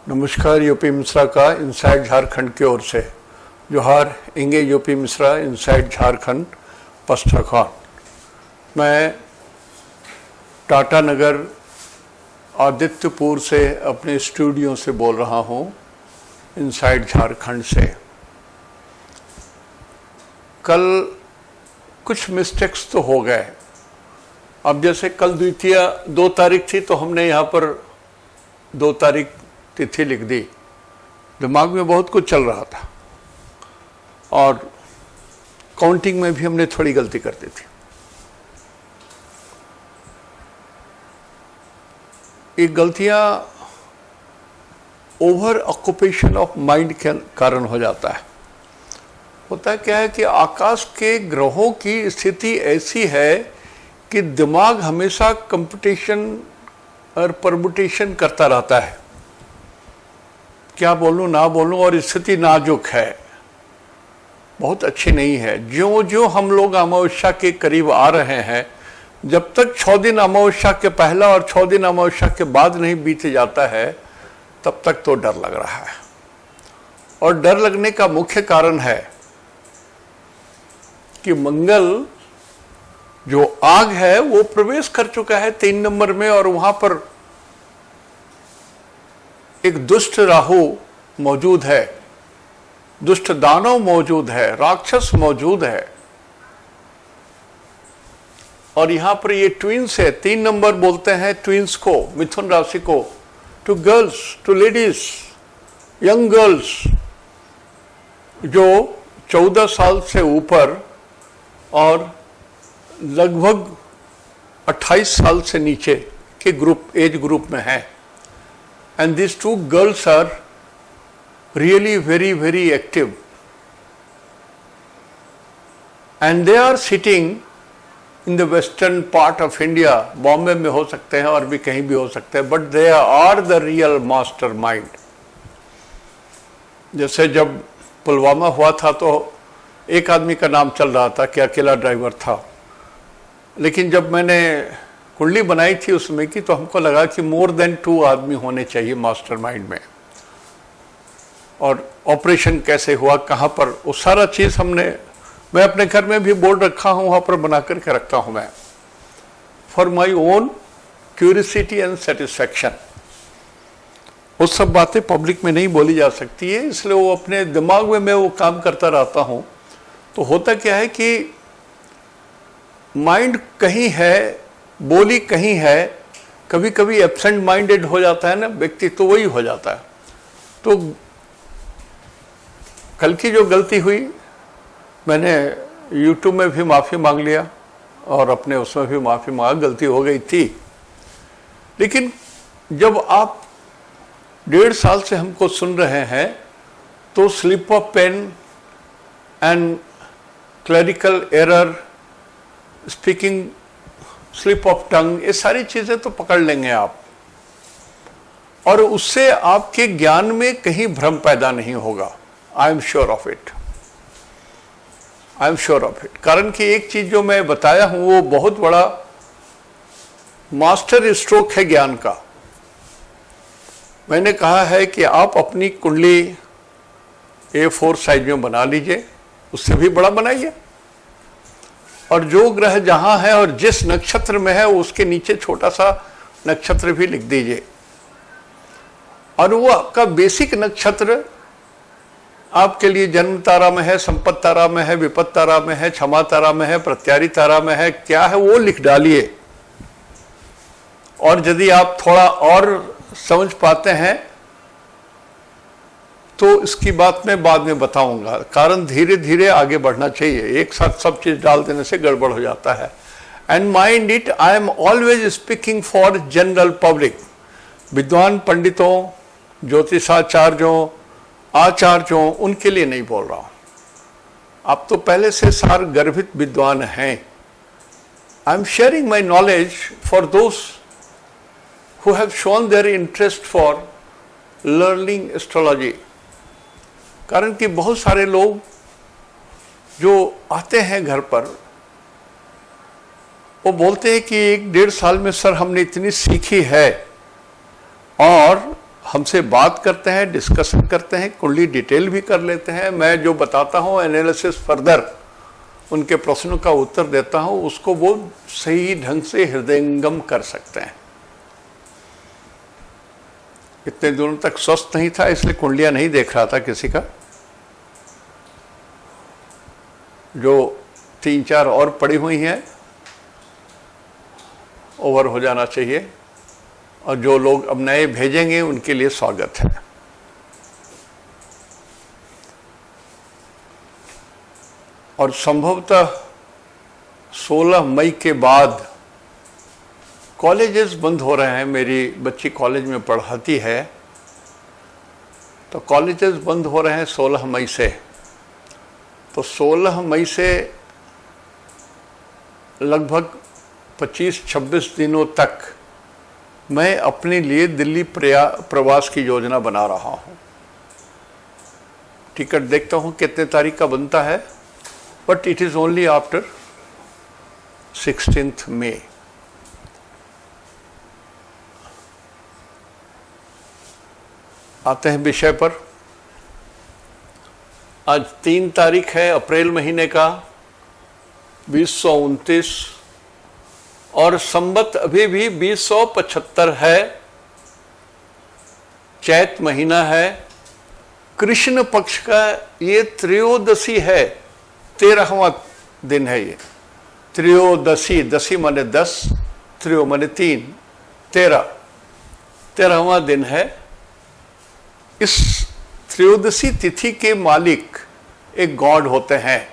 नमस्कार। यूपी मिश्रा का इनसाइड झारखंड की ओर से जोहार। इंगे यूपी मिश्रा, इनसाइड झारखंड, पस्त्रखान। मैं टाटा नगर आदित्यपुर से अपने स्टूडियो से बोल रहा हूँ, इनसाइड झारखंड से। कल कुछ मिस्टेक्स तो हो गए। अब जैसे कल द्वितीय 2 तारीख थी तो हमने यहाँ पर 2 तारीख तिथि लिख दी। दिमाग में बहुत कुछ चल रहा था और काउंटिंग में भी हमने थोड़ी गलती कर दी थी। ये गलतियां ओवर ऑक्यूपेशन ऑफ माइंड के कारण हो जाता है। होता क्या है कि आकाश के ग्रहों की स्थिति ऐसी है कि दिमाग हमेशा कंपटीशन और परमुटेशन करता रहता है, क्या बोलूं ना बोलूं, और स्थिति नाजुक है, बहुत अच्छी नहीं है। ज्यों ज्यों हम लोग अमावस्या के करीब आ रहे हैं, जब तक 6 दिन अमावस्या के पहला और 6 दिन अमावस्या के बाद नहीं बीत जाता है, तब तक तो डर लग रहा है। और डर लगने का मुख्य कारण है कि मंगल जो आग है वो प्रवेश कर चुका है 3 नंबर में, और वहां पर एक दुष्ट राहु मौजूद है, दुष्ट दानव मौजूद है, राक्षस मौजूद है। और यहां पर ये ट्विंस है। 3 नंबर बोलते हैं ट्विंस को, मिथुन राशि को, two girls, two ladies, young girls जो 14 साल से ऊपर और लगभग 28 साल से नीचे के एज ग्रुप में है। And these 2 girls are really very active, and they are sitting in the western part of India. Bombay में हो सकते हैं और भी कहीं भी हो सकते हैं, but they are the real mastermind. जैसे जब पुलवामा हुआ था तो एक आदमी का नाम चल रहा था कि अकेला ड्राइवर था, लेकिन जब मैंने कुंडली बनाई थी उसमें की, तो हमको लगा कि मोर देन 2 आदमी होने चाहिए मास्टरमाइंड में। और ऑपरेशन कैसे हुआ, कहाँ पर, वो सारा चीज़ मैं अपने घर में भी बोर्ड रखा हूँ, वहाँ पर बना करके रखता हूँ मैं, for my own curiosity and satisfaction. वो सब बातें पब्लिक में नहीं बोली जा सकती है, इसलिए वो अपने दिमाग में मैं वो काम करता रहता हूँ। तो होता क्या है कि माइंड कहीं है, बोली कहीं है, कभी कभी एब्सेंट माइंडेड हो जाता है ना व्यक्ति, तो वही हो जाता है। तो कल की जो गलती हुई, मैंने YouTube में भी माफ़ी मांग लिया और अपने उसमें भी माफ़ी मांगा, गलती हो गई थी। लेकिन जब आप 1.5 साल से हमको सुन रहे हैं, तो slip of pen and clerical error, speaking slip of tongue, ये सारी चीजें तो पकड़ लेंगे आप, और उससे आपके ज्ञान में कहीं भ्रम पैदा नहीं होगा। I am sure of it, I am sure of it. कारण कि एक चीज जो मैं बताया हूं वो बहुत बड़ा मास्टर स्ट्रोक है ज्ञान का। मैंने कहा है कि आप अपनी कुंडली A4 साइज में बना लीजिए, उससे भी बड़ा बनाइए, और जो ग्रह जहां है और जिस नक्षत्र में है उसके नीचे छोटा सा नक्षत्र भी लिख दीजिए। और वो आपका बेसिक नक्षत्र आपके लिए जन्म तारा में है, संपत्ति तारा में है, विपत्ति तारा में है, क्षमा तारा में है, प्रत्यारी तारा में है, क्या है वो लिख डालिए। और यदि आप थोड़ा और समझ पाते हैं तो इसकी बात मैं बाद में बताऊंगा, कारण धीरे धीरे आगे बढ़ना चाहिए। एक साथ सब चीज डाल देने से गड़बड़ हो जाता है। And mind it, I am always speaking for general public. विद्वान पंडितों, ज्योतिषाचार्यों, आचार्यों, उनके लिए नहीं बोल रहा हूं। आप तो पहले से सार गर्भित विद्वान हैं। I am sharing my knowledge for those who have shown their interest for learning astrology. कारण कि बहुत सारे लोग जो आते हैं घर पर, वो बोलते हैं कि 1-1.5 साल में सर हमने इतनी सीखी है और हमसे बात करते हैं, डिस्कशन करते हैं, कुंडली डिटेल भी कर लेते हैं। मैं जो बताता हूँ एनालिसिस फर्दर उनके प्रश्नों का उत्तर देता हूँ, उसको वो सही ढंग से हृदयंगम कर सकते हैं। इतने दिनों तक स्वस्थ नहीं था, इसलिए कुंडलियां नहीं देख रहा था किसी का। जो 3-4 और पड़ी हुई हैं ओवर हो जाना चाहिए, और जो लोग अब नए भेजेंगे उनके लिए स्वागत है। और संभवतः 16 मई के बाद कॉलेजेस बंद हो रहे हैं। मेरी बच्ची कॉलेज में पढ़ाती है, तो कॉलेजेस बंद हो रहे हैं 16 मई से। तो 16 मई से लगभग 25-26 दिनों तक मैं अपने लिए दिल्ली प्रवास की योजना बना रहा हूँ। टिकट देखता हूँ कितने तारीख का बनता है, but it is only after 16th मई। आते हैं विषय पर। आज 3 तारीख है अप्रैल महीने का 2029, और संवत अभी भी 2075 है। चैत महीना है, कृष्ण पक्ष का ये त्रयोदशी है, 13वां दिन है ये त्रयोदशी। दशी माने 10, त्रयो माने 3, 13वां दिन है। इस त्रयोदशी तिथि के मालिक एक गॉड होते हैं,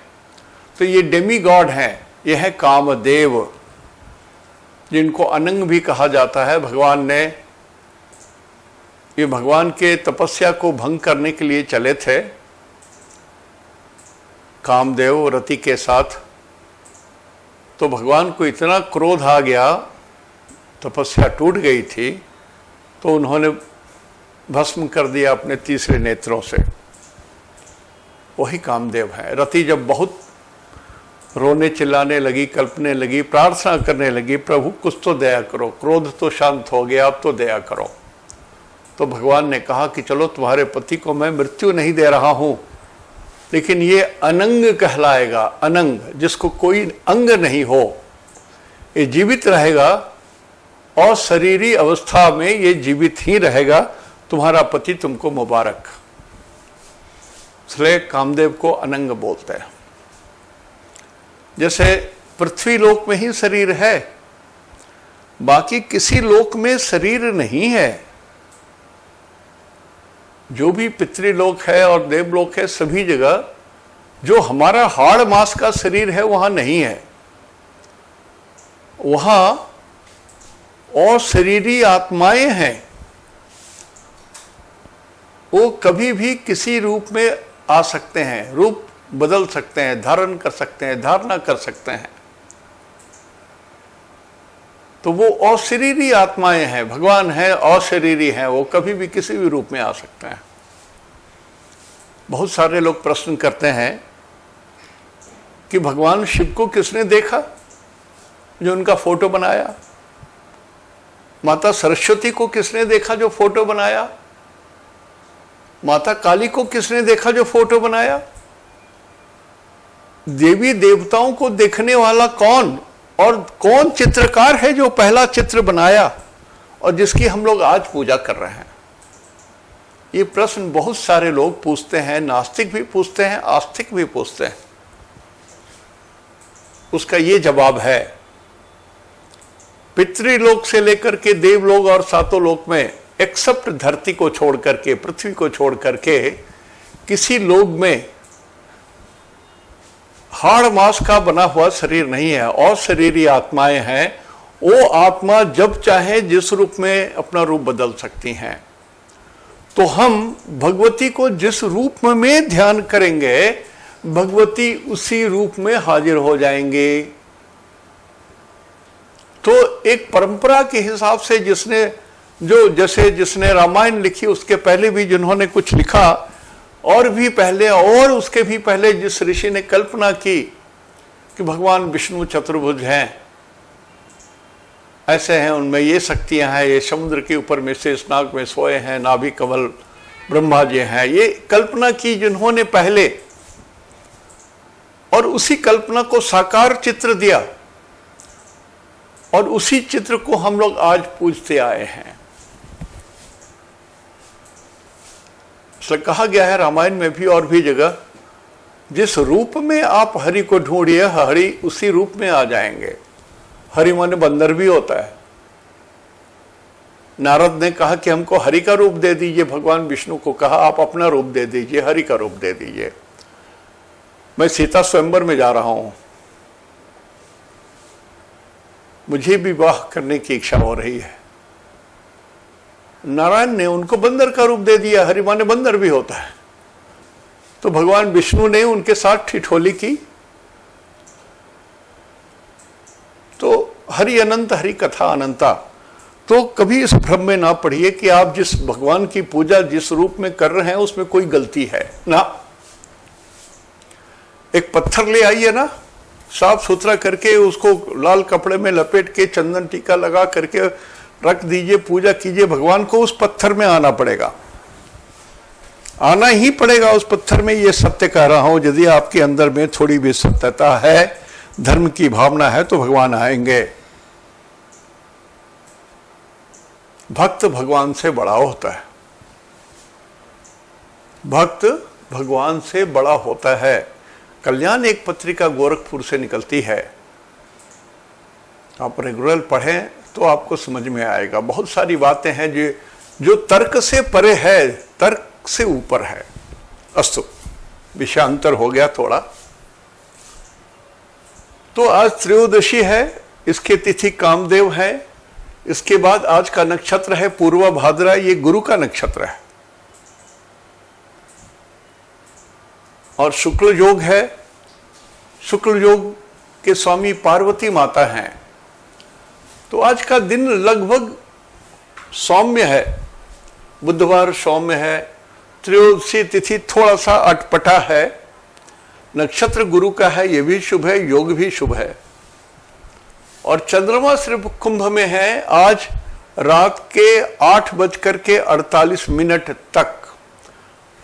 तो ये डेमी गॉड हैं। यह है कामदेव, जिनको अनंग भी कहा जाता है। भगवान ने, ये भगवान के तपस्या को भंग करने के लिए चले थे कामदेव रति के साथ। तो भगवान को इतना क्रोध आ गया, तपस्या टूट गई थी, तो उन्होंने भस्म कर दिया अपने तीसरे नेत्रों से। वही कामदेव है। रति जब बहुत रोने चिल्लाने लगी, कल्पने लगी, प्रार्थना करने लगी, प्रभु कुछ तो दया करो, क्रोध तो शांत हो गया, अब तो दया करो। तो भगवान ने कहा कि चलो तुम्हारे पति को मैं मृत्यु नहीं दे रहा हूं, लेकिन ये अनंग कहलाएगा। अनंग, जिसको कोई अंग नहीं हो, ये जीवित रहेगा और शरीरी अवस्था में ये जीवित ही रहेगा। तुम्हारा पति तुमको मुबारक। इसलिए कामदेव को अनंग बोलते हैं। जैसे पृथ्वी लोक में ही शरीर है, बाकी किसी लोक में शरीर नहीं है। जो भी पितृलोक है और देवलोक है, सभी जगह जो हमारा हाड़ मांस का शरीर है वहां नहीं है। वहां और शरीरी आत्माएं हैं। वो कभी भी किसी रूप में आ सकते हैं, रूप बदल सकते हैं, धारण कर सकते हैं, धारणा कर सकते हैं। तो वो अशरीरी आत्माएं हैं। भगवान है अशरीरी हैं, वो कभी भी किसी भी रूप में आ सकते हैं। बहुत सारे लोग प्रश्न करते हैं कि भगवान शिव को किसने देखा, जो उनका फोटो बनाया? माता सरस्वती को किसने देखा, जो फोटो बनाया? माता काली को किसने देखा, जो फोटो बनाया? देवी देवताओं को देखने वाला कौन, और कौन चित्रकार है जो पहला चित्र बनाया और जिसकी हम लोग आज पूजा कर रहे हैं? ये प्रश्न बहुत सारे लोग पूछते हैं। नास्तिक भी पूछते हैं, आस्तिक भी पूछते हैं। उसका ये जवाब है, पितृलोक से लेकर के देवलोक और सातों लोक में, एक्सेप्ट धरती को छोड़ करके, पृथ्वी को छोड़ करके, किसी लोक में हाड़ मांस का बना हुआ शरीर नहीं है। और शरीरी आत्माएं हैं। वो आत्मा जब चाहे जिस रूप में अपना रूप बदल सकती हैं। तो हम भगवती को जिस रूप में ध्यान करेंगे, भगवती उसी रूप में हाजिर हो जाएंगे। तो एक परंपरा के हिसाब से जिसने रामायण लिखी, उसके पहले भी जिन्होंने कुछ लिखा, और भी पहले और उसके भी पहले जिस ऋषि ने कल्पना की कि भगवान विष्णु चतुर्भुज हैं, ऐसे हैं, उनमें ये शक्तियां हैं, ये समुद्र के ऊपर में शेषनाग में सोए हैं, नाभि कमल ब्रह्मा जी हैं, ये कल्पना की जिन्होंने पहले, और उसी कल्पना को साकार चित्र दिया और उसी चित्र को हम लोग आज पूजते आए हैं। इसलिए कहा गया है रामायण में भी और भी जगह, जिस रूप में आप हरि को ढूंढिए हरि उसी रूप में आ जाएंगे। हरि माने बंदर भी होता है। नारद ने कहा कि हमको हरि का रूप दे दीजिए, भगवान विष्णु को कहा आप अपना रूप दे दीजिए, हरि का रूप दे दीजिए। मैं सीता स्वयंवर में जा रहा हूं, मुझे भी विवाह करने की इच्छा हो रही है। नारायण ने उनको बंदर का रूप दे दिया, हरि माने बंदर भी होता है। तो भगवान विष्णु ने उनके साथ ठिठोली की। तो हरि अनंत, हरि कथा अनंता। तो कभी इस भ्रम में ना पड़िए कि आप जिस भगवान की पूजा जिस रूप में कर रहे हैं उसमें कोई गलती है ना। एक पत्थर ले आइए ना, साफ सुथरा करके उसको लाल कपड़े में लपेट के चंदन टीका लगा करके रख दीजिए, पूजा कीजिए। भगवान को उस पत्थर में आना पड़ेगा, आना ही पड़ेगा उस पत्थर में। ये सत्य कह रहा हूं, यदि आपके अंदर में थोड़ी भी सत्यता है, धर्म की भावना है, तो भगवान आएंगे। भक्त भगवान से बड़ा होता है, भक्त भगवान से बड़ा होता है। कल्याण एक पत्रिका गोरखपुर से निकलती है, आप रेगुलर पढ़ें तो आपको समझ में आएगा। बहुत सारी बातें हैं जो तर्क से परे है, तर्क से ऊपर है। अस्तु, विषयांतर हो गया थोड़ा। तो आज त्रयोदशी है, इसके तिथि कामदेव है। इसके बाद आज का नक्षत्र है पूर्वा भाद्रा, ये गुरु का नक्षत्र है। और शुक्ल योग है, शुक्ल योग के स्वामी पार्वती माता हैं। तो आज का दिन लगभग सौम्य है, बुधवार सौम्य है। त्रयोदशी तिथि थोड़ा सा अटपटा है। नक्षत्र गुरु का है, यह भी शुभ है, योग भी शुभ है। और चंद्रमा सिर्फ कुंभ में है आज रात के 8:48 तक।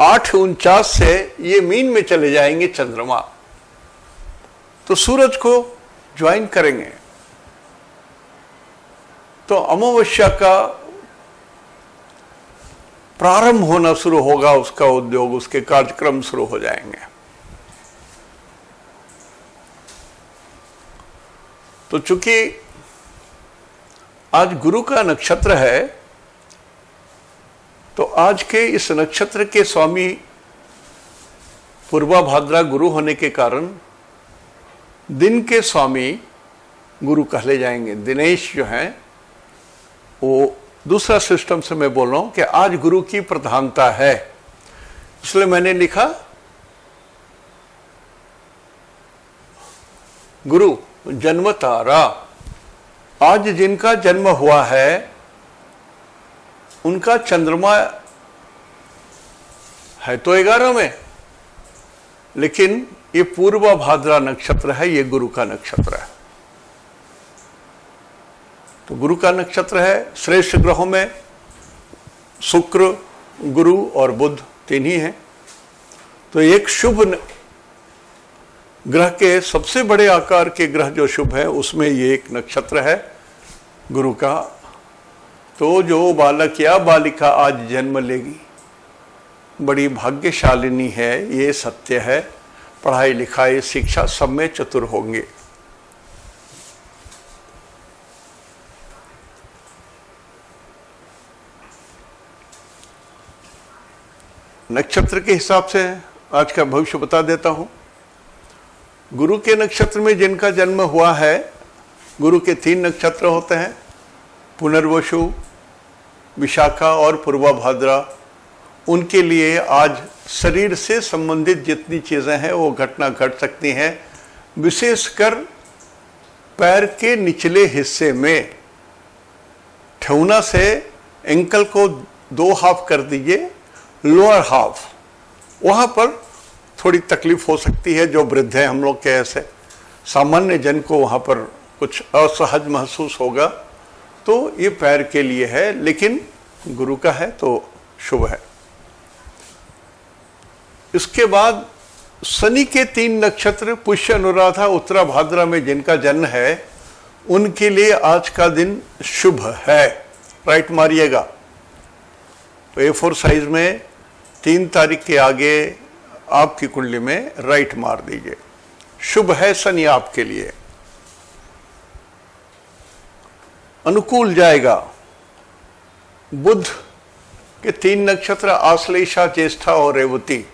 8:49 से ये मीन में चले जाएंगे चंद्रमा, तो सूरज को ज्वाइन करेंगे। तो अमावस्या का प्रारंभ होना शुरू होगा, उसका उद्योग, उसके कार्यक्रम शुरू हो जाएंगे। तो चूंकि आज गुरु का नक्षत्र है, तो आज के इस नक्षत्र के स्वामी पूर्वा भाद्रा गुरु होने के कारण दिन के स्वामी गुरु कहले जाएंगे। दिनेश जो हैं वो दूसरा सिस्टम से मैं बोल रहा हूं कि आज गुरु की प्रधानता है, इसलिए मैंने लिखा गुरु जन्म तारा। आज जिनका जन्म हुआ है उनका चंद्रमा है तो 11 में, लेकिन ये पूर्वा भाद्रा नक्षत्र है, ये गुरु का नक्षत्र है। तो गुरु का नक्षत्र है। श्रेष्ठ ग्रहों में शुक्र, गुरु और बुध तीन ही हैं। तो एक शुभ ग्रह के, सबसे बड़े आकार के ग्रह जो शुभ है उसमें ये एक नक्षत्र है गुरु का। तो जो बालक या बालिका आज जन्म लेगी बड़ी भाग्यशालिनी है, ये सत्य है। पढ़ाई लिखाई शिक्षा सब में चतुर होंगे। नक्षत्र के हिसाब से आज का भविष्य बता देता हूं। गुरु के नक्षत्र में जिनका जन्म हुआ है, गुरु के 3 नक्षत्र होते हैं, पुनर्वसु, विशाखा और पूर्वा भाद्रा। उनके लिए आज शरीर से संबंधित जितनी चीज़ें हैं वो घटना घट सकती हैं। विशेषकर पैर के निचले हिस्से में ठेहुना से एंकल को 2 हाफ कर दीजिए, लोअर हाफ, वहाँ पर थोड़ी तकलीफ हो सकती है। जो वृद्ध हैं हम लोग के, ऐसे सामान्य जन को वहाँ पर कुछ असहज महसूस होगा। तो ये पैर के लिए है, लेकिन गुरु का है तो शुभ है। इसके बाद शनि के 3 नक्षत्र पुष्य, अनुराधा, उत्तरा भाद्रा में जिनका जन्म है उनके लिए आज का दिन शुभ है। राइट मारिएगा। A4 साइज में 3 तारीख के आगे आपकी कुंडली में राइट मार दीजिए। शुभ है शनि आपके लिए, अनुकूल जाएगा। बुध के 3 नक्षत्र आश्लेषा, ज्येष्ठा और रेवती,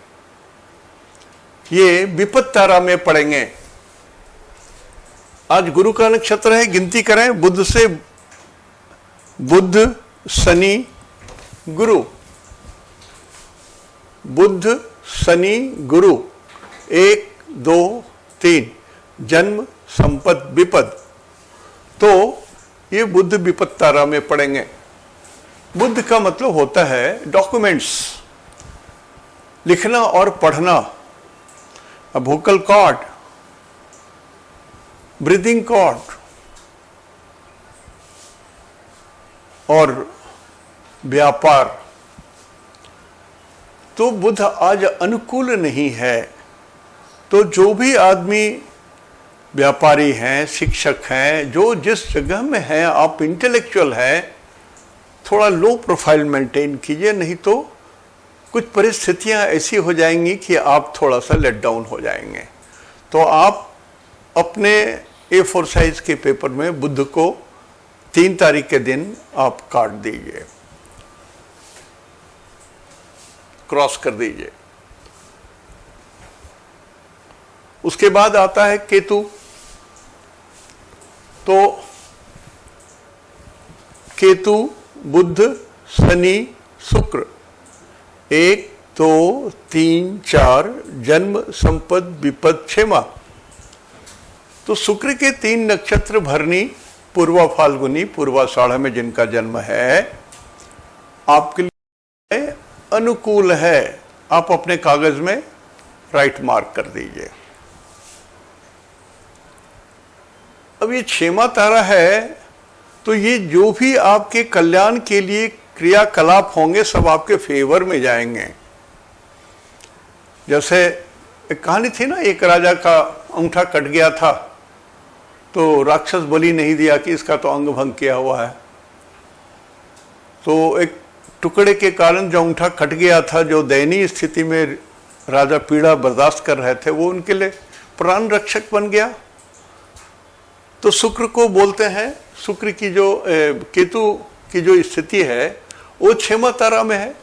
ये विपत्त तारा में पड़ेंगे। आज गुरु का नक्षत्र है, गिनती करें बुध से, बुध, शनि, गुरु, बुध, शनि, गुरु, 1 2 3, जन्म, संपद, विपद। तो ये बुध विपत्त तारा में पड़ेंगे। बुध का मतलब होता है डॉक्यूमेंट्स, लिखना और पढ़ना, वोकल कॉर्ड, ब्रीदिंग कॉर्ड और व्यापार। तो बुध आज अनुकूल नहीं है। तो जो भी आदमी व्यापारी हैं, शिक्षक हैं, जो जिस जगह में हैं, आप इंटेलेक्चुअल हैं, थोड़ा लो प्रोफाइल मेंटेन कीजिए, नहीं तो कुछ परिस्थितियां ऐसी हो जाएंगी कि आप थोड़ा सा लेट डाउन हो जाएंगे। तो आप अपने A4 साइज के पेपर में बुध को 3 तारीख के दिन आप काट दीजिए, क्रॉस कर दीजिए। उसके बाद आता है केतु। तो केतु, बुध, शनि, शुक्र, 1 2 3 4, जन्म, संपद, विपद, क्षेमा। तो शुक्र के 3 नक्षत्र भरनी, पूर्वा फाल्गुनी, पूर्वाषाढ़ में जिनका जन्म है, आपके लिए अनुकूल है। आप अपने कागज में राइट मार्क कर दीजिए। अब ये क्षेमा तारा है, तो ये जो भी आपके कल्याण के लिए क्रियाकलाप होंगे सब आपके फेवर में जाएंगे। जैसे एक कहानी थी ना, एक राजा का अंगूठा कट गया था, तो राक्षस बलि नहीं दिया कि इसका तो अंग भंग किया हुआ है। तो एक टुकड़े के कारण जो अंगूठा कट गया था, जो दयनीय स्थिति में राजा पीड़ा बर्दाश्त कर रहे थे, वो उनके लिए प्राण रक्षक बन गया। तो शुक्र को बोलते हैं, शुक्र की जो केतु की जो स्थिति है वो क्षेमा तारा में है।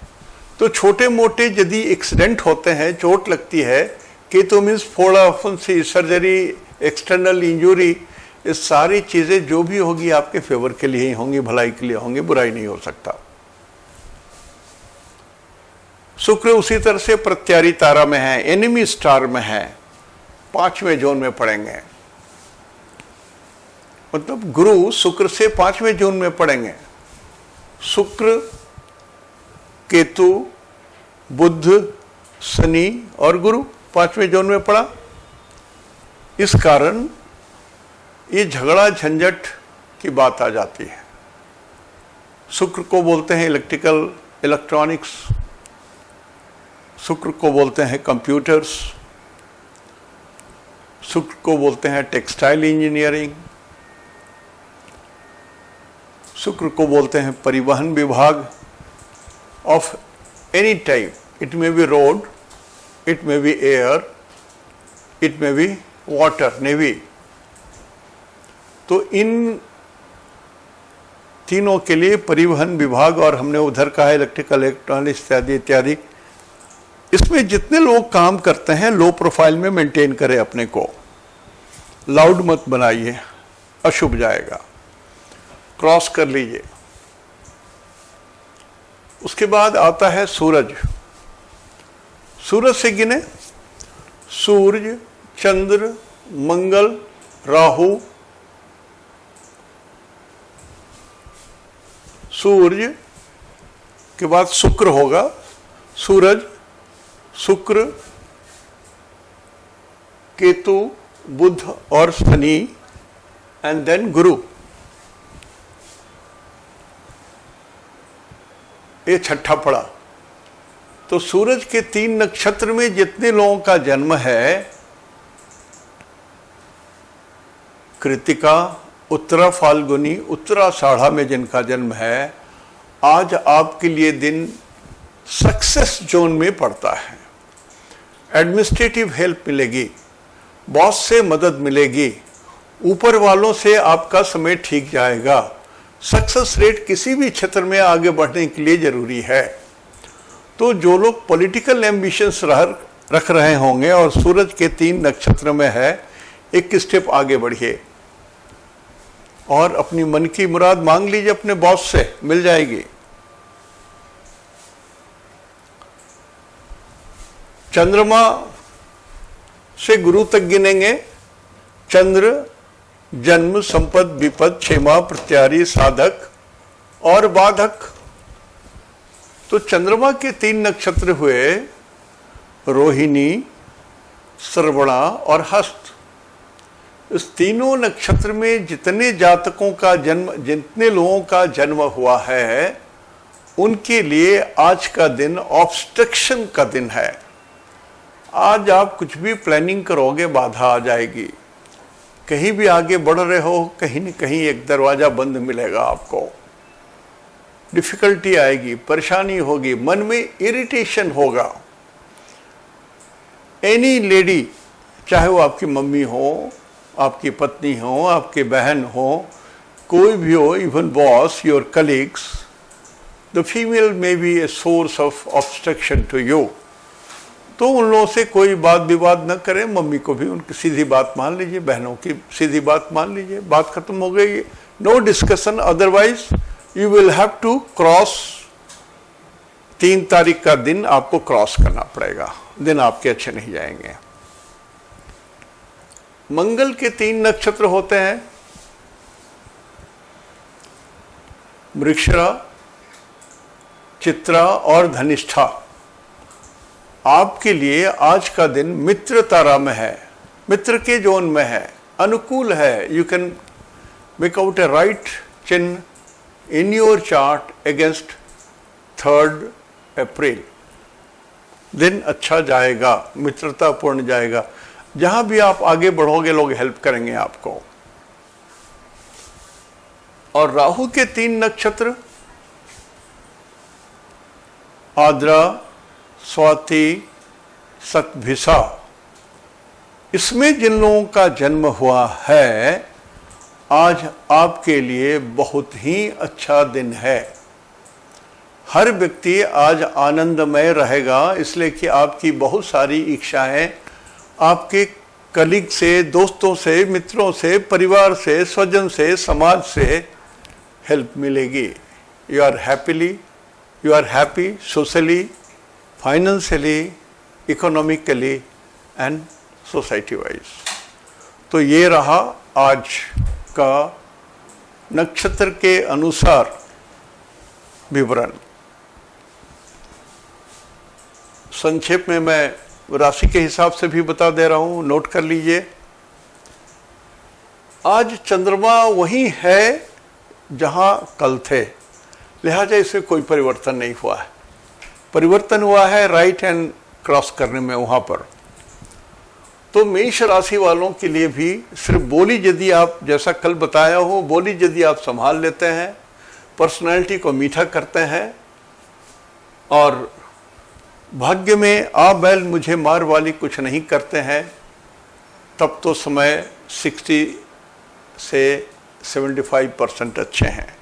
तो छोटे मोटे यदि एक्सीडेंट होते हैं, चोट लगती है, केतु मीन्स फोड़ा फुंसी, सर्जरी, एक्सटर्नल इंजरी, ये सारी चीजें जो भी होगी आपके फेवर के लिए ही होंगी, भलाई के लिए होंगी, बुराई नहीं हो सकता। शुक्र उसी तरह से प्रत्यारी तारा में है, एनिमी स्टार में है, 5वें जोन में पड़ेंगे। मतलब गुरु शुक्र से 5वें जोन में पड़ेंगे। शुक्र, केतु, बुध, शनि और गुरु 5वें जोन में पड़ा। इस कारण ये झगड़ा झंझट की बात आ जाती है। शुक्र को बोलते हैं इलेक्ट्रिकल, इलेक्ट्रॉनिक्स, शुक्र को बोलते हैं कंप्यूटर्स, शुक्र को बोलते हैं टेक्सटाइल इंजीनियरिंग, शुक्र को बोलते हैं परिवहन विभाग of any type. It may be road, it may be air, it may be water, navy. तो इन तीनों के लिए परिवहन विभाग, और हमने उधर कहा इलेक्ट्रिकल, इलेक्ट्रॉनिक्स इत्यादि इत्यादि। इसमें जितने लोग काम करते हैं लो प्रोफाइल में मेंटेन करें अपने को, लाउड मत बनाइए, अशुभ जाएगा। क्रॉस कर लीजिए। उसके बाद आता है सूरज। सूरज से गिने सूर्य, चंद्र, मंगल, राहु। सूर्य के बाद शुक्र होगा, सूरज, शुक्र, केतु, बुध और शनि, एंड देन गुरु। ये छठा पड़ा। तो सूरज के 3 नक्षत्र में जितने लोगों का जन्म है, कृतिका, उत्तरा फाल्गुनी, उत्तराषाढ़ा में जिनका जन्म है, आज आपके लिए दिन सक्सेस जोन में पड़ता है। एडमिनिस्ट्रेटिव हेल्प मिलेगी, बॉस से मदद मिलेगी, ऊपर वालों से आपका समय ठीक जाएगा। सक्सेस रेट किसी भी क्षेत्र में आगे बढ़ने के लिए जरूरी है। तो जो लोग पॉलिटिकल एम्बिशंस रख रहे होंगे और सूरज के 3 नक्षत्र में है, एक स्टेप आगे बढ़िए और अपनी मन की मुराद मांग लीजिए, अपने बॉस से मिल जाएगी। चंद्रमा से गुरु तक गिनेंगे। चंद्र जन्म, संपद, विपद, क्षेमा, प्रत्यारी, साधक और बाधक। तो चंद्रमा के 3 नक्षत्र हुए रोहिणी, श्रवणा और हस्त। इस तीनों नक्षत्र में जितने जातकों का जन्म, जितने लोगों का जन्म हुआ है, उनके लिए आज का दिन ऑब्स्ट्रक्शन का दिन है। आज आप कुछ भी प्लानिंग करोगे, बाधा आ जाएगी। कहीं भी आगे बढ़ रहे हो, कहीं न कहीं एक दरवाजा बंद मिलेगा आपको, डिफिकल्टी आएगी, परेशानी होगी, मन में इरिटेशन होगा। एनी लेडी, चाहे वो आपकी मम्मी हो, आपकी पत्नी हो, आपकी बहन हो, कोई भी हो, even boss, your colleagues, the female may be a source of obstruction to you. तो उन लोगों से कोई बात विवाद न करें। मम्मी को भी उनकी सीधी बात मान लीजिए, बहनों की सीधी बात मान लीजिए, बात खत्म हो गई। No discussion, otherwise you will have to cross. 3 तारीख का दिन आपको क्रॉस करना पड़ेगा, दिन आपके अच्छे नहीं जाएंगे। मंगल के 3 नक्षत्र होते हैं, मृगशिरा, चित्रा और धनिष्ठा। आपके लिए आज का दिन मित्र तारा में है, मित्र के जोन में है, अनुकूल है। You can make out A right चिन्ह इन योर चार्ट अगेंस्ट 3 अप्रैल। दिन अच्छा जाएगा, मित्रतापूर्ण जाएगा। जहां भी आप आगे बढ़ोगे, लोग हेल्प करेंगे आपको। और राहु के 3 नक्षत्र, आद्रा, स्वाति, शतभिषा। इसमें जिन लोगों का जन्म हुआ है, आज आपके लिए बहुत ही अच्छा दिन है। हर व्यक्ति आज आनंदमय रहेगा, इसलिए कि आपकी बहुत सारी इच्छाएं आपके कलीग से, दोस्तों से, मित्रों से, परिवार से, स्वजन से, समाज से हेल्प मिलेगी। You are happy socially, financially, economically and society wise. तो ये रहा आज का नक्षत्र के अनुसार विवरण। संक्षेप में मैं राशि के हिसाब से भी बता दे रहा हूं, नोट कर लीजिए। आज चंद्रमा वही है जहां कल थे, लिहाजा इसमें कोई परिवर्तन नहीं हुआ है। परिवर्तन हुआ है राइट हैंड क्रॉस करने में, वहां पर। तो मेष राशि वालों के लिए भी सिर्फ बोली यदि आप, जैसा कल बताया हो, बोली यदि आप संभाल लेते हैं, पर्सनालिटी को मीठा करते हैं और भाग्य में आ बैल मुझे मार वाली कुछ नहीं करते हैं, तब तो समय 60 से 75% अच्छे हैं।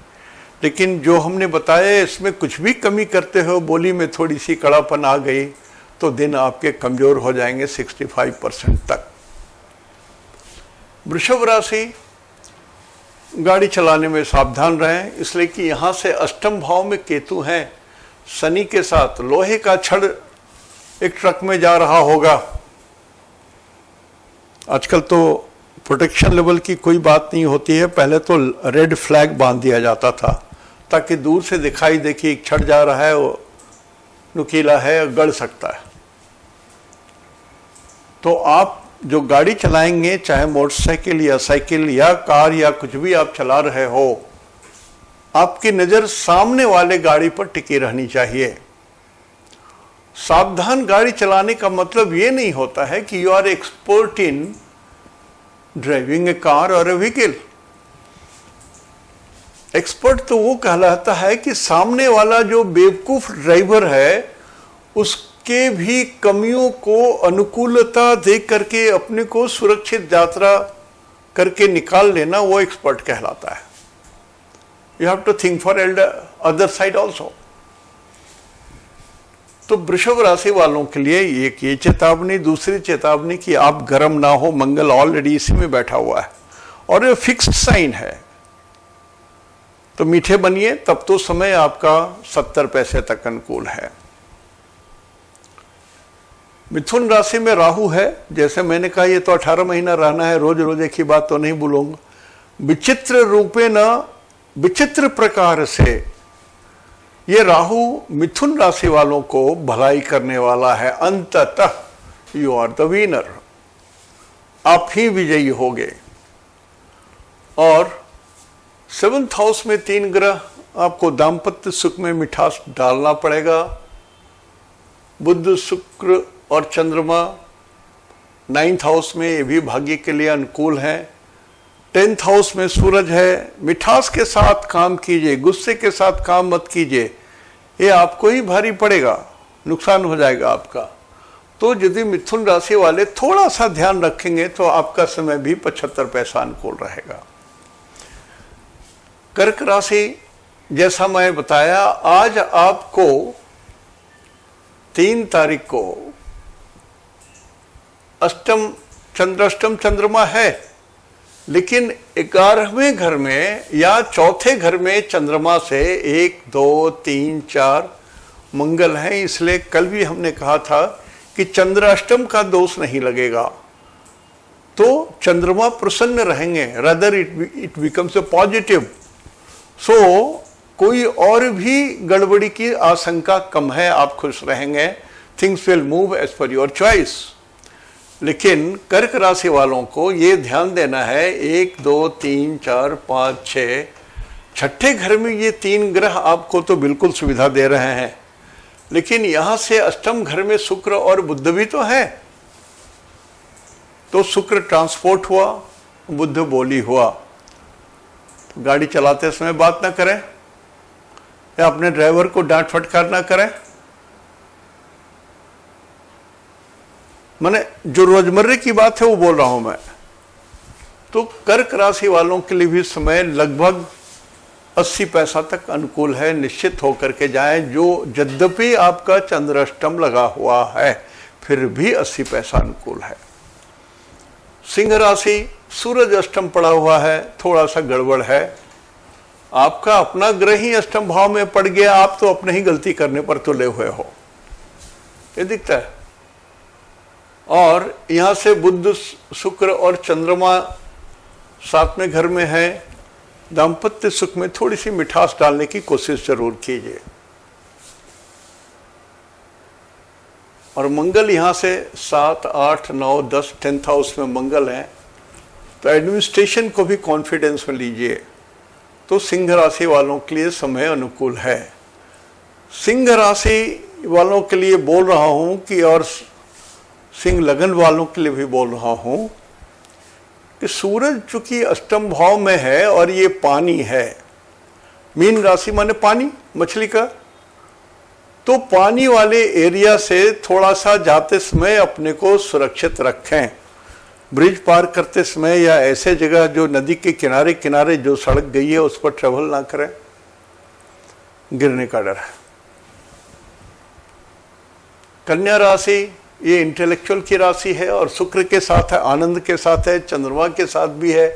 लेकिन जो हमने बताया, इसमें कुछ भी कमी करते हो, बोली में थोड़ी सी कड़ापन आ गई, तो दिन आपके कमजोर हो जाएंगे 65% तक। वृषभ राशि, गाड़ी चलाने में सावधान रहें, इसलिए कि यहाँ से अष्टम भाव में केतु हैं, शनि के साथ। लोहे का छड़ एक ट्रक में जा रहा होगा। आजकल तो प्रोटेक्शन लेवल की कोई बात नहीं होती है, पहले तो रेड फ्लैग बांध दिया जाता था ताकि दूर से दिखाई दे कि एक छड़ जा रहा है, वो नुकीला है, गड़ सकता है। तो आप जो गाड़ी चलाएंगे, चाहे मोटरसाइकिल या साइकिल या कार या कुछ भी आप चला रहे हो, आपकी नजर सामने वाले गाड़ी पर टिकी रहनी चाहिए। सावधान गाड़ी चलाने का मतलब यह नहीं होता है कि you are expert in driving a car और ए व्हीकल। एक्सपर्ट तो वो कहलाता है कि सामने वाला जो बेवकूफ ड्राइवर है उसके भी कमियों को अनुकूलता देख करके अपने को सुरक्षित यात्रा करके निकाल लेना, वो एक्सपर्ट कहलाता है। You have to think for other side also. तो वृषभ राशि वालों के लिए एक ये चेतावनी, दूसरी चेतावनी कि आप गर्म ना हो, मंगल ऑलरेडी इसी में बैठा हुआ है और ये फिक्स्ड साइन है, तो मीठे बनिए, तब तो समय आपका 70 पैसे तक अनुकूल है। मिथुन राशि में राहु है, जैसे मैंने कहा ये तो 18 महीना रहना है, रोज रोज एक ही बात तो नहीं बोलूंगा। विचित्र रूपे न, विचित्र प्रकार से ये राहु मिथुन राशि वालों को भलाई करने वाला है। अंततः यू आर द विनर, आप ही विजयी होगे। और 7th हाउस में 3 ग्रह, आपको दाम्पत्य सुख में मिठास डालना पड़ेगा। बुध, शुक्र और चंद्रमा 9th हाउस में, ये भी भाग्य के लिए अनुकूल है। 10th हाउस में सूरज है। मिठास के साथ काम कीजिए, गुस्से के साथ काम मत कीजिए, ये आपको ही भारी पड़ेगा, नुकसान हो जाएगा आपका। तो यदि मिथुन राशि वाले थोड़ा सा ध्यान रखेंगे तो आपका समय भी 75 पैसा अनुकूल रहेगा। कर्क राशि, जैसा मैं बताया, आज आपको 3 तारीख को चंद्राष्टम चंद्रमा है, लेकिन 11वें घर में या चौथे घर में चंद्रमा से 1, 2, 3, 4 मंगल है। इसलिए कल भी हमने कहा था कि चंद्राष्टम का दोष नहीं लगेगा, तो चंद्रमा प्रसन्न रहेंगे, rather it becomes a positive. So कोई और भी गड़बड़ी की आशंका कम है, आप खुश रहेंगे। Things will move as per your choice. लेकिन कर्क राशि वालों को ये ध्यान देना है, 1, 2, 3, 4, 5, 6, छठे घर में ये 3 ग्रह आपको तो बिल्कुल सुविधा दे रहे हैं, लेकिन यहां से अष्टम घर में शुक्र और बुध भी तो है। तो शुक्र ट्रांसपोर्ट हुआ, बुध बोली हुआ। तो गाड़ी चलाते समय बात ना करें या अपने ड्राइवर को डांट फटकार ना करें। मैंने जो रोजमर्रे की बात है वो बोल रहा हूं मैं। तो कर्क राशि वालों के लिए भी समय लगभग 80 पैसा तक अनुकूल है, निश्चित होकर के जाएं। जो यद्यपि आपका चंद्राष्टम लगा हुआ है, फिर भी 80 पैसा अनुकूल है। सिंह राशि, सूरज अष्टम पड़ा हुआ है, थोड़ा सा गड़बड़ है। आपका अपना ग्रह ही अष्टम भाव में पड़ गया, आप तो अपने ही गलती करने पर तुले हुए हो, ये दिखता है। और यहां से बुध, शुक्र और चंद्रमा 7वें घर में है। दाम्पत्य सुख में थोड़ी सी मिठास डालने की कोशिश जरूर कीजिए। और मंगल यहां से 7, 8, 9, 10 10th हाउस में मंगल है, तो एडमिनिस्ट्रेशन को भी कॉन्फिडेंस में लीजिए। तो सिंह राशि वालों के लिए समय अनुकूल है। सिंह राशि वालों के लिए बोल रहा हूं कि, और सिंह लगन वालों के लिए भी बोल रहा हूं कि सूरज चूंकि अष्टम भाव में है और ये पानी है, मीन राशि माने पानी, मछली का, तो पानी वाले एरिया से थोड़ा सा जाते समय अपने को सुरक्षित रखें। ब्रिज पार करते समय या ऐसे जगह जो नदी के किनारे किनारे जो सड़क गई है उस पर ट्रेवल ना करें, गिरने का डर है। कन्या राशि, ये इंटेलेक्चुअल की राशि है और शुक्र के साथ है, आनंद के साथ है, चंद्रमा के साथ भी है,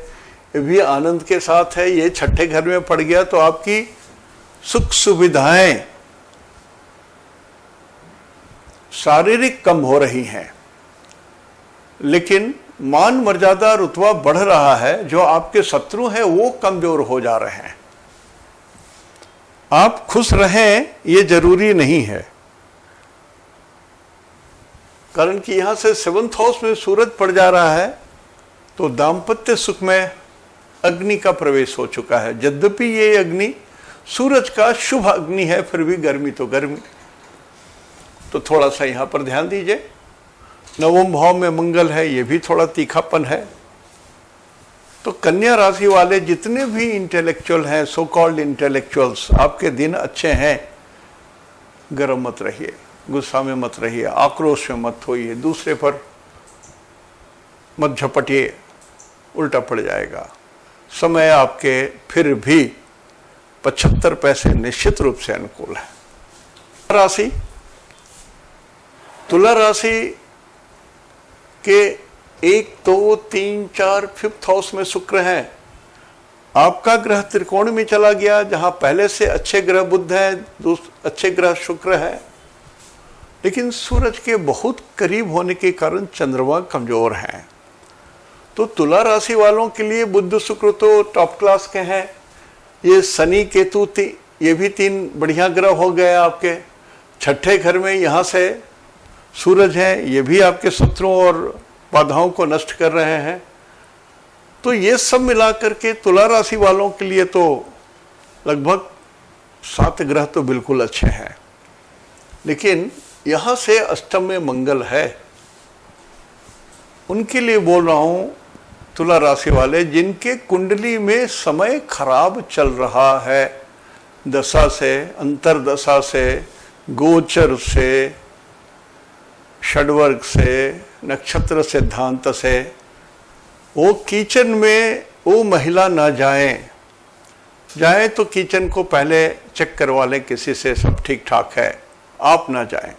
ये भी आनंद के साथ है। ये छठे घर में पड़ गया तो आपकी सुख सुविधाएं शारीरिक कम हो रही हैं, लेकिन मान मर्यादा रुतबा बढ़ रहा है। जो आपके शत्रु हैं वो कमजोर हो जा रहे हैं। आप खुश रहें ये जरूरी नहीं है, कारण कि यहां से 7th हाउस में सूरज पड़ जा रहा है, तो दाम्पत्य सुख में अग्नि का प्रवेश हो चुका है। यद्यपि ये अग्नि सूरज का शुभ अग्नि है, फिर भी गर्मी तो गर्मी। तो थोड़ा सा यहां पर ध्यान दीजिए। नवम भाव में मंगल है, ये भी थोड़ा तीखापन है। तो कन्या राशि वाले जितने भी इंटेलेक्चुअल हैं, सो कॉल्ड इंटेलेक्चुअल्स, आपके दिन अच्छे हैं। गर्म मत रहिए, गुस्सा में मत रहिए, आक्रोश में मत होइए, दूसरे पर मत झपटिए, उल्टा पड़ जाएगा। समय आपके फिर भी 75 पैसे निश्चित रूप से अनुकूल है। राशि तुला राशि के 1, 2, 3, 4 5th हाउस में शुक्र है। आपका ग्रह त्रिकोण में चला गया, जहां पहले से अच्छे ग्रह बुध है, अच्छे ग्रह शुक्र है, लेकिन सूरज के बहुत करीब होने के कारण चंद्रमा कमजोर हैं। तो तुला राशि वालों के लिए बुध शुक्र तो टॉप क्लास के हैं। ये शनि केतु ये भी 3 बढ़िया ग्रह हो गए आपके। छठे घर में यहां से सूरज है, ये भी आपके शत्रुओं और बाधाओं को नष्ट कर रहे हैं। तो ये सब मिलाकर के तुला राशि वालों के लिए तो लगभग 7 ग्रह तो बिल्कुल अच्छे हैं। लेकिन यहां से अष्टम में मंगल है, उनके लिए बोल रहा हूं, तुला राशि वाले जिनके कुंडली में समय खराब चल रहा है, दशा से, अंतरदशा से, गोचर से, षडवर्ग से, नक्षत्र सिद्धांत से, वो किचन में वो महिला ना जाए तो किचन को पहले चेक करवा लें किसी से, सब ठीक ठाक है। आप ना जाएं,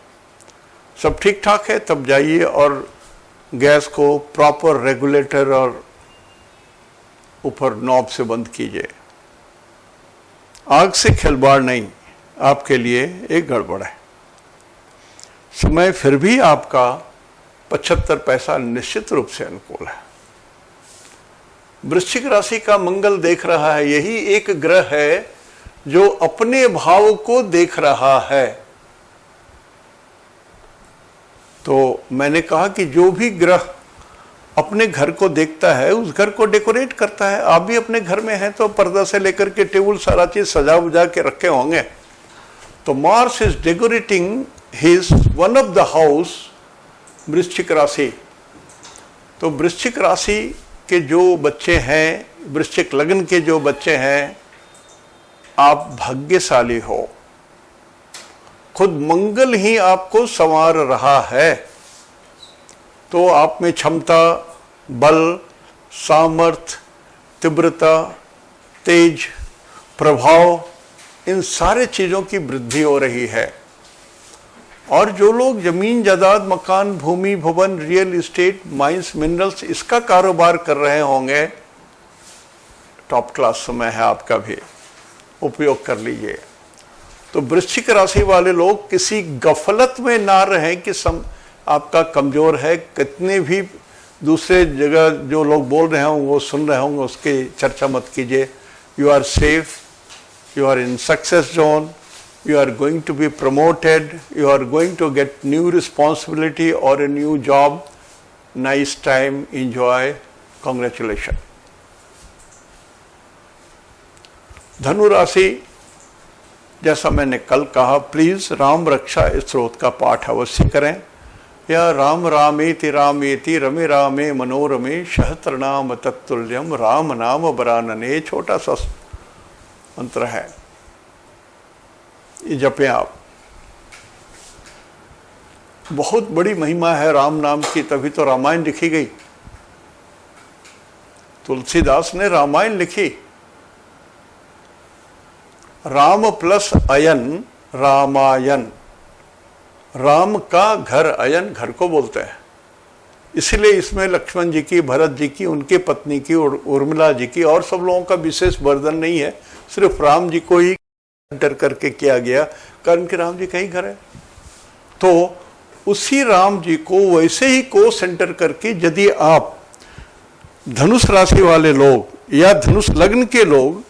सब ठीक ठाक है तब जाइए, और गैस को प्रॉपर रेगुलेटर और ऊपर नॉब से बंद कीजिए। आग से खिलवाड़ नहीं, आपके लिए एक गड़बड़ है। समय फिर भी आपका 75 पैसा निश्चित रूप से अनुकूल है। वृश्चिक राशि का मंगल देख रहा है, यही एक ग्रह है जो अपने भाव को देख रहा है। तो मैंने कहा कि जो भी ग्रह अपने घर को देखता है उस घर को डेकोरेट करता है। आप भी अपने घर में हैं तो पर्दा से लेकर के टेबल सारा चीज सजा बुजा के रखे होंगे। तो Mars is decorating his one of the house वृश्चिक राशि। तो वृश्चिक राशि के जो बच्चे हैं, वृश्चिक लग्न के जो बच्चे हैं, आप भाग्यशाली हो। खुद मंगल ही आपको संवार रहा है। तो आप में क्षमता, बल, सामर्थ्य, तीव्रता, तेज, प्रभाव, इन सारे चीजों की वृद्धि हो रही है। और जो लोग जमीन जायदाद, मकान, भूमि, भवन, रियल एस्टेट, माइंस, मिनरल्स, इसका कारोबार कर रहे होंगे, टॉप क्लास समय है आपका भी, उपयोग कर लीजिए। तो वृश्चिक राशि वाले लोग किसी गफलत में ना रहें कि आपका कमजोर है। कितने भी दूसरे जगह जो लोग बोल रहे होंगे, वो सुन रहे होंगे, उसकी चर्चा मत कीजिए। You are safe, you are in success zone, you are going to be promoted, you are going to get new responsibility or a new job. Nice time, enjoy, congratulations. धनु राशि, जैसा मैंने कल कहा, प्लीज राम रक्षा स्त्रोत का पाठ अवश्य करें। या राम रामेति रामेति रमे रामे मनोरमे सहस्रनाम तत्तुल्यम राम नाम वरानने, छोटा सा मंत्र है, ये जपें आप। बहुत बड़ी महिमा है राम नाम की, तभी तो रामायण लिखी गई। तुलसीदास ने रामायण लिखी। राम प्लस अयन रामायण। राम का घर, अयन घर को बोलते हैं। इसलिए इसमें लक्ष्मण जी की, भरत जी की, उनके पत्नी की, उर्मिला जी की और सब लोगों का विशेष वर्णन नहीं है, सिर्फ राम जी को ही डर करके किया गया, कारण कि राम जी का ही घर है। तो उसी राम जी को वैसे ही को सेंटर करके यदि आप धनुष राशि वाले लोग या धनुष लग्न के लोग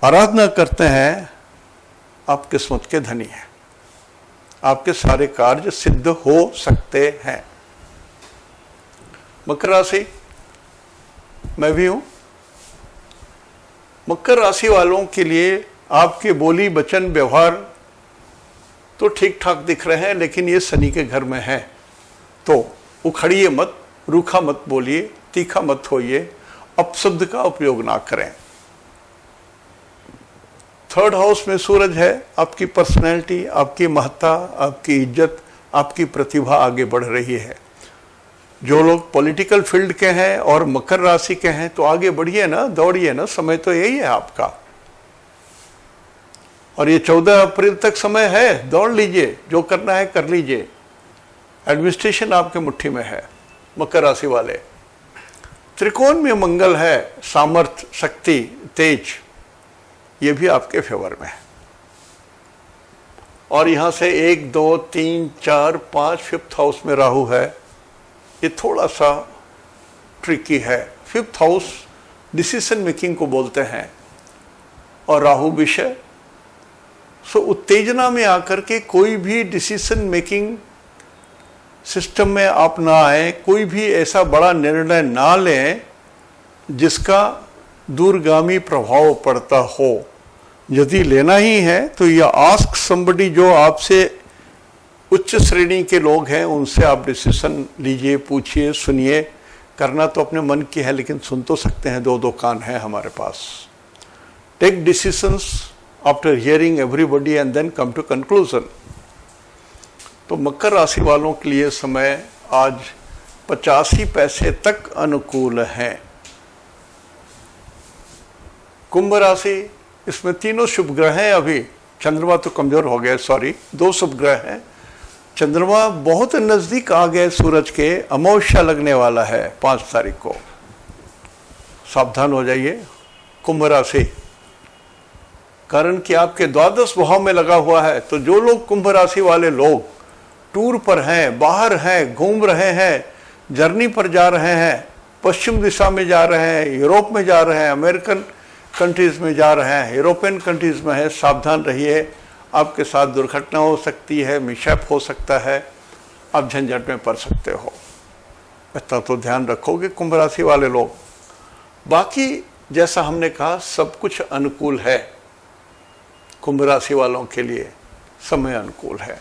आराधना करते हैं, आप किस्मत के धनी हैं, आपके सारे कार्य सिद्ध हो सकते हैं। मकर राशि, मैं भी हूं। मकर राशि वालों के लिए आपके बोली वचन व्यवहार तो ठीक ठाक दिख रहे हैं, लेकिन ये शनि के घर में है, तो उखड़िए मत, रूखा मत बोलिए, तीखा मत होइए, अपशब्द का उपयोग ना करें। थर्ड हाउस में सूरज है, आपकी पर्सनैलिटी, आपकी महत्ता, आपकी इज्जत, आपकी प्रतिभा आगे बढ़ रही है। जो लोग पॉलिटिकल फील्ड के हैं और मकर राशि के हैं तो आगे बढ़िए ना, दौड़िए ना, समय तो यही है आपका। और ये 14 अप्रैल तक समय है, दौड़ लीजिए, जो करना है कर लीजिए। एडमिनिस्ट्रेशन आपके मुट्ठी में है मकर राशि वाले। त्रिकोण में मंगल है, सामर्थ्य, शक्ति, तेज, ये भी आपके फेवर में है। और यहां से 1 2 3 4 5 5th हाउस में राहु है, ये थोड़ा सा ट्रिकी है। 5th हाउस डिसीजन मेकिंग को बोलते हैं, और राहु विषय, सो उत्तेजना में आकर के कोई भी डिसीजन मेकिंग सिस्टम में आप ना आए, कोई भी ऐसा बड़ा निर्णय ना लें जिसका दूरगामी प्रभाव पड़ता हो। यदि लेना ही है तो यह आस्क समबडी, जो आपसे उच्च श्रेणी के लोग हैं, उनसे आप डिसीजन लीजिए, पूछिए, सुनिए। करना तो अपने मन की है, लेकिन सुन तो सकते हैं, 2 कान हैं हमारे पास। Take decisions after hearing everybody and then come to conclusion. तो मकर राशि वालों के लिए समय आज 85 पैसे तक अनुकूल है। कुंभ राशि, इसमें 3 शुभ ग्रह हैं। अभी चंद्रमा तो कमजोर हो गए, सॉरी, 2 शुभ ग्रह हैं। चंद्रमा बहुत नजदीक आ गए सूरज के, अमावस्या लगने वाला है 5 तारीख को। सावधान हो जाइए कुंभ राशि, कारण कि आपके 12 भाव में लगा हुआ है। तो जो लोग कुंभ राशि वाले लोग टूर पर हैं, बाहर हैं, घूम रहे हैं, जर्नी पर जा रहे हैं, पश्चिम दिशा में जा रहे हैं, यूरोप में जा रहे हैं, अमेरिकन कंट्रीज में जा रहे हैं, यूरोपियन कंट्रीज में है, सावधान रहिए। आपके साथ दुर्घटना हो सकती है, मिसहैप हो सकता है, आप झंझट में पड़ सकते हो। इतना तो ध्यान रखोगे कुंभ राशि वाले लोग। बाकी जैसा हमने कहा, सब कुछ अनुकूल है। कुंभ राशि वालों के लिए समय अनुकूल है,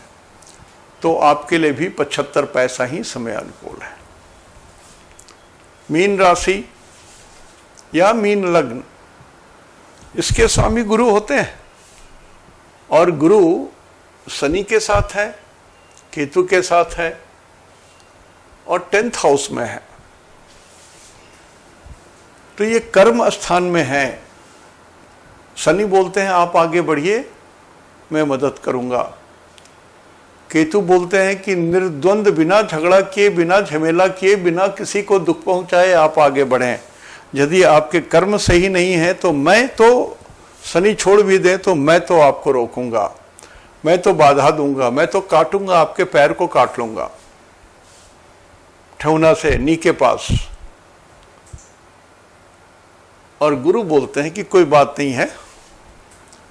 तो आपके लिए भी 75 पैसा ही समय अनुकूल है। मीन राशि या मीन लग्न, इसके स्वामी गुरु होते हैं, और गुरु शनि के साथ है, केतु के साथ है, और 10th हाउस में है। तो ये कर्म स्थान में है। शनि बोलते हैं आप आगे बढ़िए, मैं मदद करूंगा। केतु बोलते हैं कि निर्द्वंद, बिना झगड़ा किए, बिना झमेला किए, बिना किसी को दुख पहुंचाए आप आगे बढ़ें। यदि आपके कर्म सही नहीं है तो मैं तो, शनि छोड़ भी दे तो मैं तो आपको रोकूंगा, मैं तो बाधा दूंगा, मैं तो काटूंगा, आपके पैर को काट लूंगा ठेहुना से नी के पास। और गुरु बोलते हैं कि कोई बात नहीं है,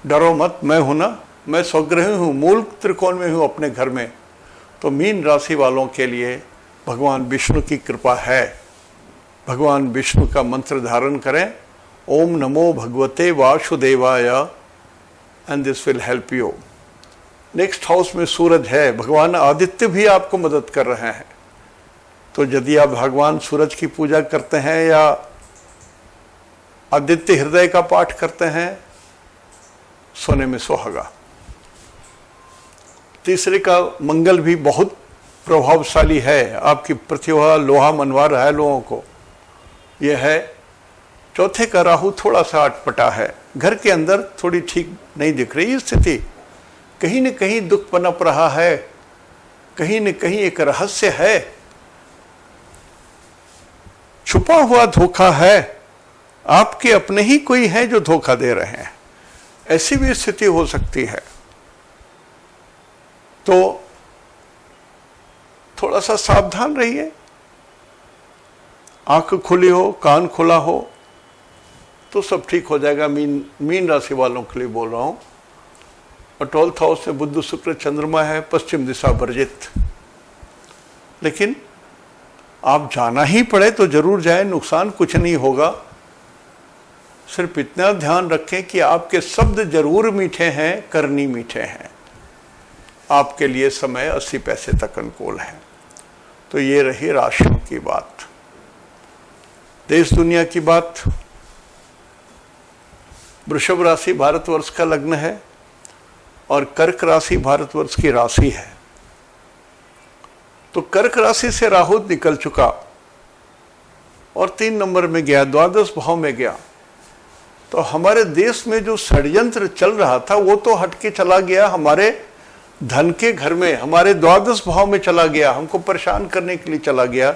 डरो मत, मैं हूं ना, मैं स्वग्रही हूं, मूल त्रिकोण में हूं अपने घर में। तो मीन राशि वालों के लिए भगवान विष्णु की कृपा है। भगवान विष्णु का मंत्र धारण करें, ओम नमो भगवते वासुदेवाय, and this will help you. Next house में सूरज है, भगवान आदित्य भी आपको मदद कर रहे हैं। तो यदि आप भगवान सूरज की पूजा करते हैं या आदित्य हृदय का पाठ करते हैं, सोने में सुहागा। तीसरे का मंगल भी बहुत प्रभावशाली है, आपकी प्रतिभा लोहा मनवा रहा है लोगों को, यह है। चौथे का राहु थोड़ा सा अटपटा है, घर के अंदर थोड़ी ठीक नहीं दिख रही स्थिति, कहीं न कहीं दुख पनप रहा है, कहीं न कहीं एक रहस्य है, छुपा हुआ धोखा है, आपके अपने ही कोई है जो धोखा दे रहे हैं, ऐसी भी स्थिति हो सकती है। तो थोड़ा सा सावधान रहिए। आंख खुली हो, कान खुला हो तो सब ठीक हो जाएगा। मीन राशि वालों के लिए बोल रहा हूं। और 12th हाउस में बुध शुक्र चंद्रमा है, पश्चिम दिशा वर्जित। लेकिन आप जाना ही पड़े तो जरूर जाए, नुकसान कुछ नहीं होगा। सिर्फ इतना ध्यान रखें कि आपके शब्द जरूर मीठे हैं, करनी मीठे हैं। आपके लिए समय 80 पैसे तक अनुकूल है। तो ये रही राशियों की बात। देश दुनिया की बात, वृषभ राशि भारतवर्ष का लग्न है और कर्क राशि भारतवर्ष की राशि है। तो कर्क राशि से राहु निकल चुका और 3 नंबर में गया, द्वादश भाव में गया। तो हमारे देश में जो षड्यंत्र चल रहा था वो तो हटके चला गया, हमारे धन के घर में, हमारे द्वादश भाव में चला गया, हमको परेशान करने के लिए चला गया।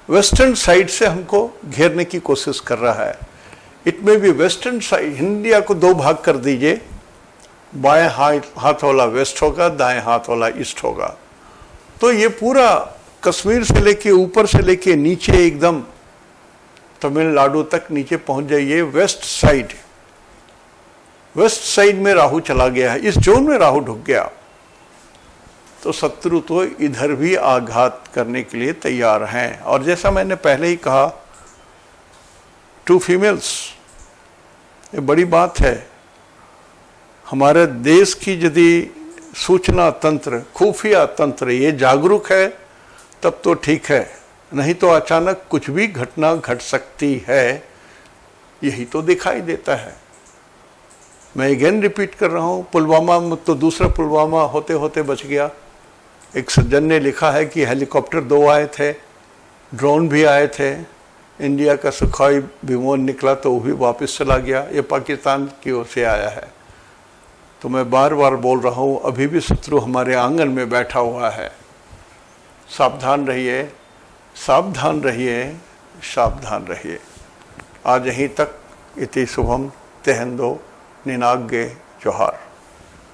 वेस्टर्न साइड से हमको घेरने की कोशिश कर रहा है। इट में भी वेस्टर्न साइड, इंडिया को 2 भाग कर दीजिए, बाएं हाथ वाला वेस्ट होगा, दाएं हाथ वाला ईस्ट होगा। तो ये पूरा कश्मीर से लेके ऊपर से लेके नीचे एकदम तमिलनाडु तक नीचे पहुंच जाइए, वेस्ट साइड में राहु चला गया है। इस जोन में राहु ढुक गया तो शत्रु तो इधर भी आघात करने के लिए तैयार हैं। और जैसा मैंने पहले ही कहा, 2 फीमेल्स, ये बड़ी बात है। हमारे देश की यदि सूचना तंत्र, खुफिया तंत्र ये जागरूक है तब तो ठीक है, नहीं तो अचानक कुछ भी घटना घट सकती है। यही तो दिखाई देता है। मैं अगेन रिपीट कर रहा हूँ, पुलवामा में तो दूसरा पुलवामा होते होते बच गया। एक सज्जन ने लिखा है कि हेलीकॉप्टर 2 आए थे, ड्रोन भी आए थे, इंडिया का सुखोई विमान निकला तो वो भी वापस चला गया। ये पाकिस्तान की ओर से आया है। तो मैं बार बार बोल रहा हूँ, अभी भी शत्रु हमारे आंगन में बैठा हुआ है। सावधान रहिए, सावधान रहिए, सावधान रहिए। आज यहीं तक। इति शुभम तेहंदो निनाग्गे जोहार।